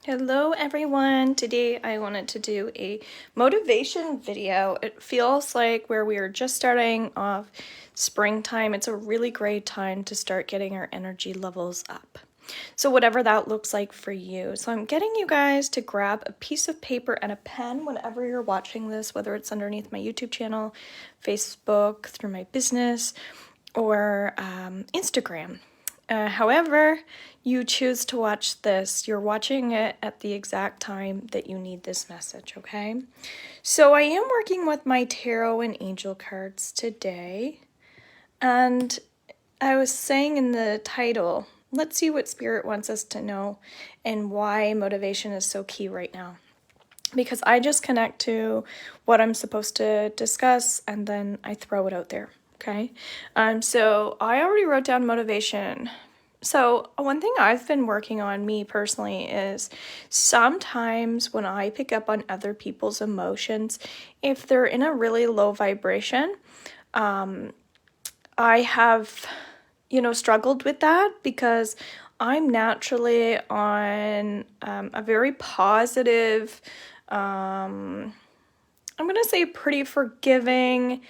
Hello everyone! Today I wanted to do a motivation video. It feels like where we are just starting off springtime, it's a really great time to start getting our energy levels up. So whatever that looks like for you. So I'm getting you guys to grab a piece of paper and a pen whenever you're watching this, whether it's underneath my YouTube channel, Facebook, through my business, or Instagram. However you choose to watch this, you're watching it at the exact time that you need this message, okay? So I am working with my tarot and angel cards today, and I was saying in the title, let's see what Spirit wants us to know and why motivation is so key right now. Because I just connect to what I'm supposed to discuss and then I throw it out there. Okay, so I already wrote down motivation. So one thing I've been working on, me personally, is sometimes when I pick up on other people's emotions, if they're in a really low vibration, I have, struggled with that because I'm naturally on a very positive, I'm going to say pretty forgiving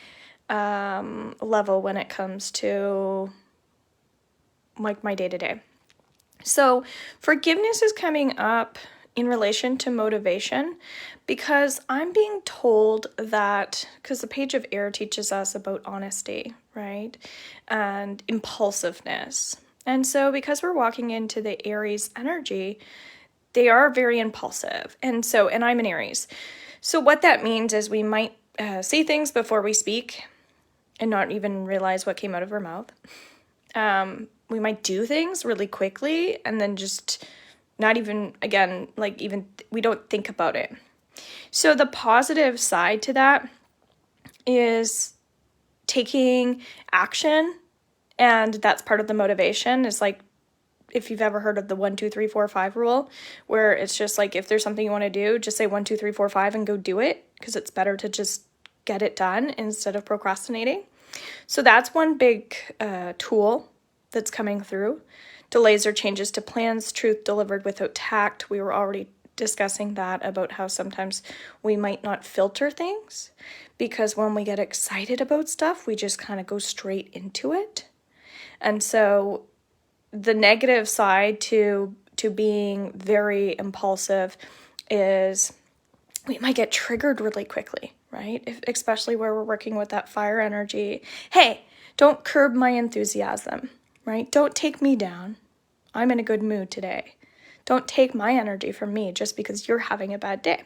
level when it comes to like my day-to-day. So forgiveness is coming up in relation to motivation because I'm being told that, because the Page of Air teaches us about honesty, right? And impulsiveness. And so because we're walking into the Aries energy, they are very impulsive. And I'm an Aries. So what that means is we might say things before we speak and not even realize what came out of our mouth. We might do things really quickly and then just not even, again, we don't think about it. So the positive side to that is taking action, and that's part of the motivation. Is like, if you've ever heard of the 1, 2, 3, 4, 5 rule, where it's just like, if there's something you want to do, just say 1, 2, 3, 4, 5 and go do it, because it's better to just get it done instead of procrastinating. So that's one big tool that's coming through. Delays or changes to plans, truth delivered without tact. We were already discussing that, about how sometimes we might not filter things because when we get excited about stuff, we just kind of go straight into it. And so the negative side to being very impulsive is we might get triggered really quickly, right? Especially where we're working with that fire energy. Hey, don't curb my enthusiasm, right? Don't take me down. I'm in a good mood today. Don't take my energy from me just because you're having a bad day,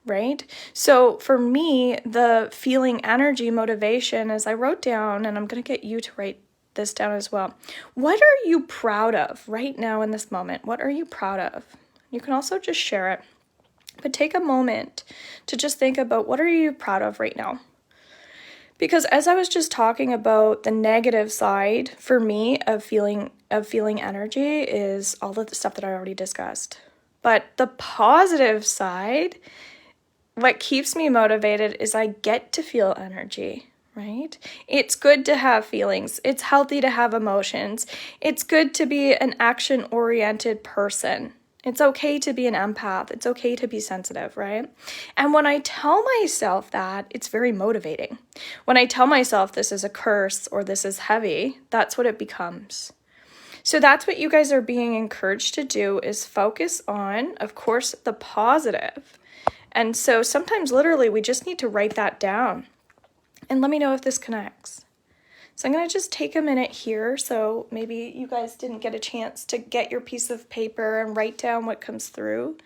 right? So for me, the feeling energy motivation, as I wrote down, and I'm going to get you to write this down as well. What are you proud of right now in this moment? What are you proud of? You can also just share it. But take a moment to just think about, what are you proud of right now? Because as I was just talking about, the negative side for me of feeling energy is all of the stuff that I already discussed. But the positive side, what keeps me motivated, is I get to feel energy, right? It's good to have feelings. It's healthy to have emotions. It's good to be an action-oriented person. It's okay to be an empath. It's okay to be sensitive, right? And when I tell myself that, it's very motivating. When I tell myself this is a curse or this is heavy, that's what it becomes. So that's what you guys are being encouraged to do, is focus on, of course, the positive. And so sometimes literally we just need to write that down. And let me know if this connects. So I'm going to just take a minute here, so maybe you guys didn't get a chance to get your piece of paper and write down what comes through.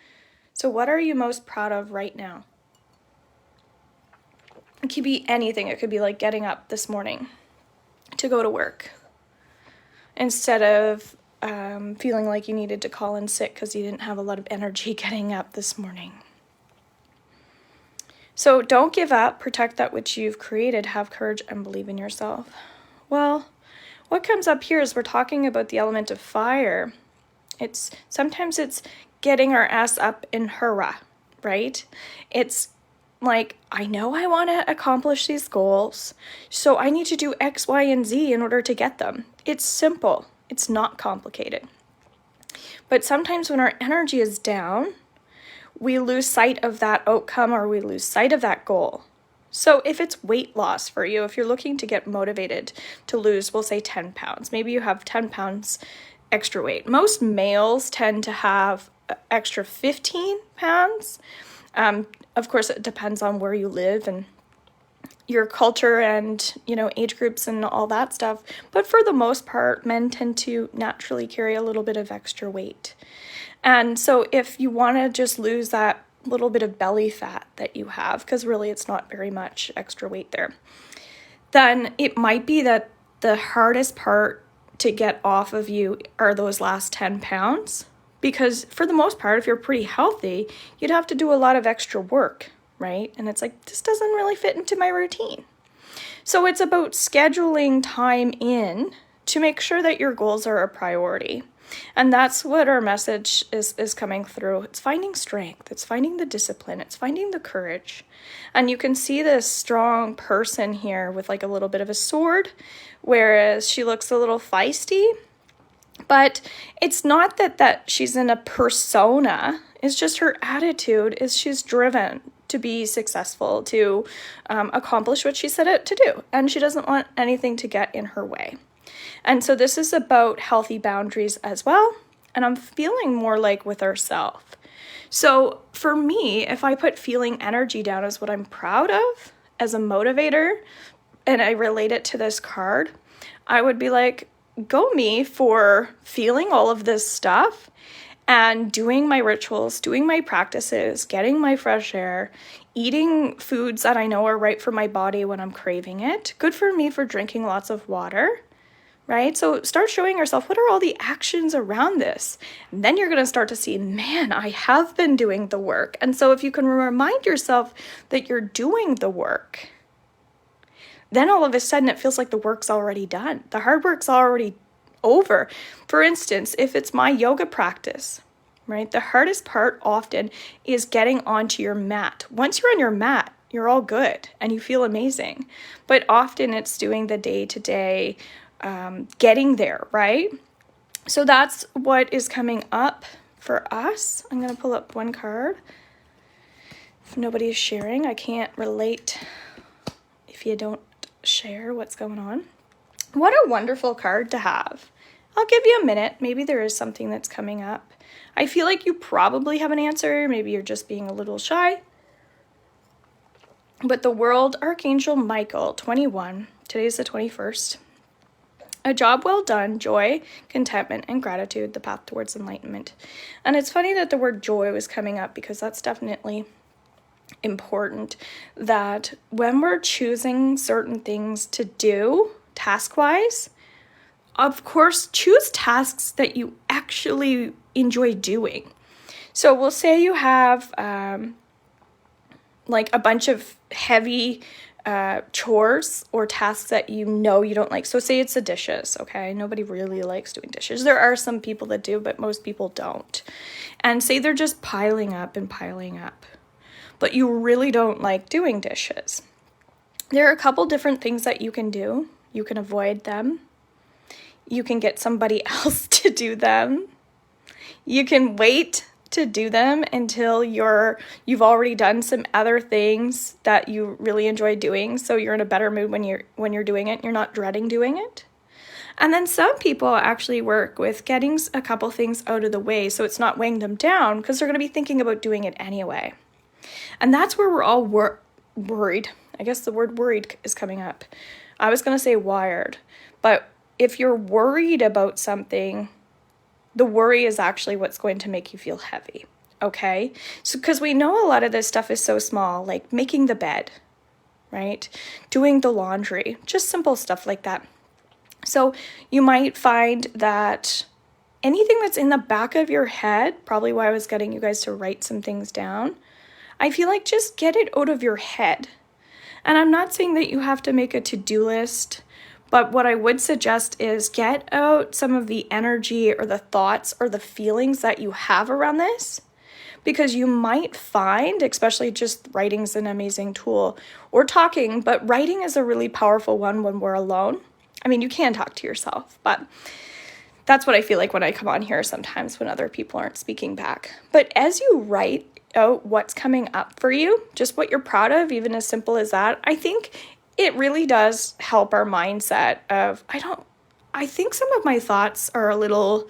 So what are you most proud of right now? It could be anything. It could be like getting up this morning to go to work instead of feeling like you needed to call in sick because you didn't have a lot of energy getting up this morning. So don't give up. Protect that which you've created. Have courage and believe in yourself. Well, what comes up here is we're talking about the element of fire. Sometimes it's getting our ass up and hurrah, right? It's like, I know I want to accomplish these goals, so I need to do X, Y, and Z in order to get them. It's simple. It's not complicated. But sometimes when our energy is down, we lose sight of that outcome or we lose sight of that goal. So if it's weight loss for you, if you're looking to get motivated to lose, we'll say 10 pounds, maybe you have 10 pounds extra weight. Most males tend to have extra 15 pounds. Of course, it depends on where you live and your culture and, age groups and all that stuff. But for the most part, men tend to naturally carry a little bit of extra weight. And so if you want to just lose that little bit of belly fat that you have, because really it's not very much extra weight there, then it might be that the hardest part to get off of you are those last 10 pounds. Because for the most part, if you're pretty healthy, you'd have to do a lot of extra work, right? And it's like, this doesn't really fit into my routine. So it's about scheduling time in to make sure that your goals are a priority. And that's what our message is coming through. It's finding strength. It's finding the discipline. It's finding the courage. And you can see this strong person here with like a little bit of a sword, whereas she looks a little feisty. But it's not that she's in a persona. It's just her attitude is she's driven to be successful, to accomplish what she set out to do. And she doesn't want anything to get in her way. And so this is about healthy boundaries as well. And I'm feeling more like with ourselves. So for me, if I put feeling energy down as what I'm proud of as a motivator, and I relate it to this card, I would be like, go me for feeling all of this stuff and doing my rituals, doing my practices, getting my fresh air, eating foods that I know are right for my body when I'm craving it. Good for me for drinking lots of water. Right? So start showing yourself, what are all the actions around this? And then you're going to start to see, man, I have been doing the work. And so if you can remind yourself that you're doing the work, then all of a sudden it feels like the work's already done. The hard work's already over. For instance, if it's my yoga practice, right? The hardest part often is getting onto your mat. Once you're on your mat, you're all good and you feel amazing. But often it's doing the day-to-day getting there, right? So that's what is coming up for us. I'm going to pull up one card. If nobody is sharing, I can't relate if you don't share what's going on. What a wonderful card to have. I'll give you a minute. Maybe there is something that's coming up. I feel like you probably have an answer. Maybe you're just being a little shy. But the World Archangel Michael, 21. Today's the 21st. A job well done, joy, contentment, and gratitude, the path towards enlightenment. And it's funny that the word joy was coming up because that's definitely important, that when we're choosing certain things to do, task-wise, of course, choose tasks that you actually enjoy doing. So we'll say you have like a bunch of heavy chores or tasks that you don't like. So say it's the dishes, okay? Nobody really likes doing dishes. There are some people that do, but most people don't. And say they're just piling up and piling up, but you really don't like doing dishes. There are a couple different things that you can do. You can avoid them. You can get somebody else to do them. You can wait to do them until you've already done some other things that you really enjoy doing, so you're in a better mood when you're doing it. You're not dreading doing it. And then some people actually work with getting a couple things out of the way so it's not weighing them down because they're going to be thinking about doing it anyway. And that's where we're all worried. I guess the word worried is coming up. I was going to say wired, but if you're worried about something, the worry is actually what's going to make you feel heavy, okay? So because we know a lot of this stuff is so small, like making the bed, right? Doing the laundry, just simple stuff like that. So you might find that anything that's in the back of your head, probably why I was getting you guys to write some things down, I feel like just get it out of your head. And I'm not saying that you have to make a to-do list, but what I would suggest is get out some of the energy or the thoughts or the feelings that you have around this, because you might find, especially just writing's an amazing tool, or talking, but writing is a really powerful one when we're alone. I mean, you can talk to yourself, but That's what I feel like when I come on here sometimes when other people aren't speaking back. But as you write out what's coming up for you, just what you're proud of, even as simple as that, I think it really does help our mindset of, I think some of my thoughts are a little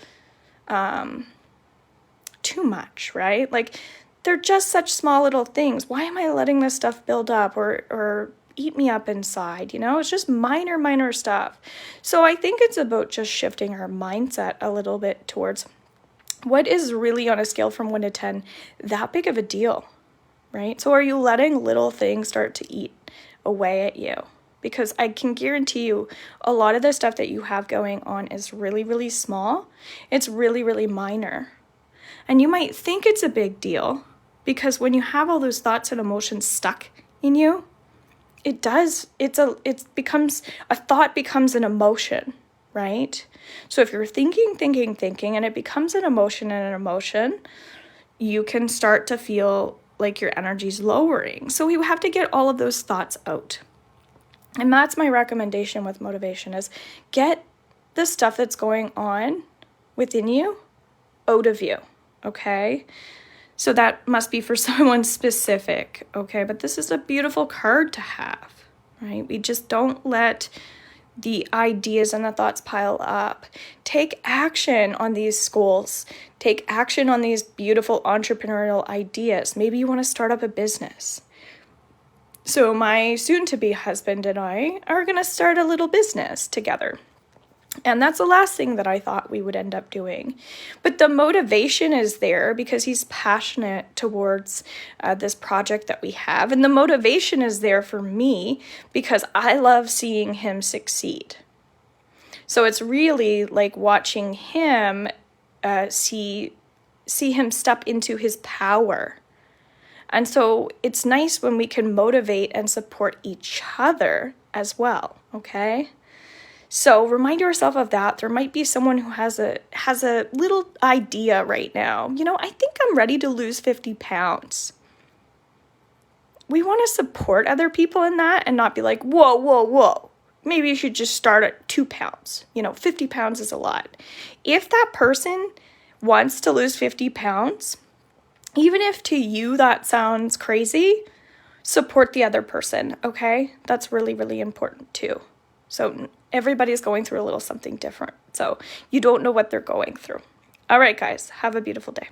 too much, right? Like, they're just such small little things. Why am I letting this stuff build up or eat me up inside? It's just minor stuff. So I think it's about just shifting our mindset a little bit towards what is really, on a scale from 1 to 10, that big of a deal, right? So are you letting little things start to eat away at you? Because I can guarantee you a lot of the stuff that you have going on is really, really small. It's really, really minor. And you might think it's a big deal because when you have all those thoughts and emotions stuck in you, it becomes a thought becomes an emotion, right? So if you're thinking, and it becomes an emotion, you can start to feel like your energy's lowering. So you have to get all of those thoughts out. And that's my recommendation with motivation, is get the stuff that's going on within you out of you, okay? So that must be for someone specific, okay? But this is a beautiful card to have, right? We just don't let the ideas and the thoughts pile up. Take action on these goals. Take action on these beautiful entrepreneurial ideas. Maybe you want to start up a business. So my soon-to-be husband and I are going to start a little business together. And that's the last thing that I thought we would end up doing. But the motivation is there because he's passionate towards this project that we have. And the motivation is there for me because I love seeing him succeed. So it's really like watching him see him step into his power. And so it's nice when we can motivate and support each other as well, okay? So remind yourself of that. There might be someone who has a little idea right now. I think I'm ready to lose 50 pounds. We want to support other people in that and not be like, whoa. Maybe you should just start at 2 pounds. 50 pounds is a lot. If that person wants to lose 50 pounds, even if to you that sounds crazy, support the other person, okay? That's really, really important too. So everybody's going through a little something different. So you don't know what they're going through. All right, guys, have a beautiful day.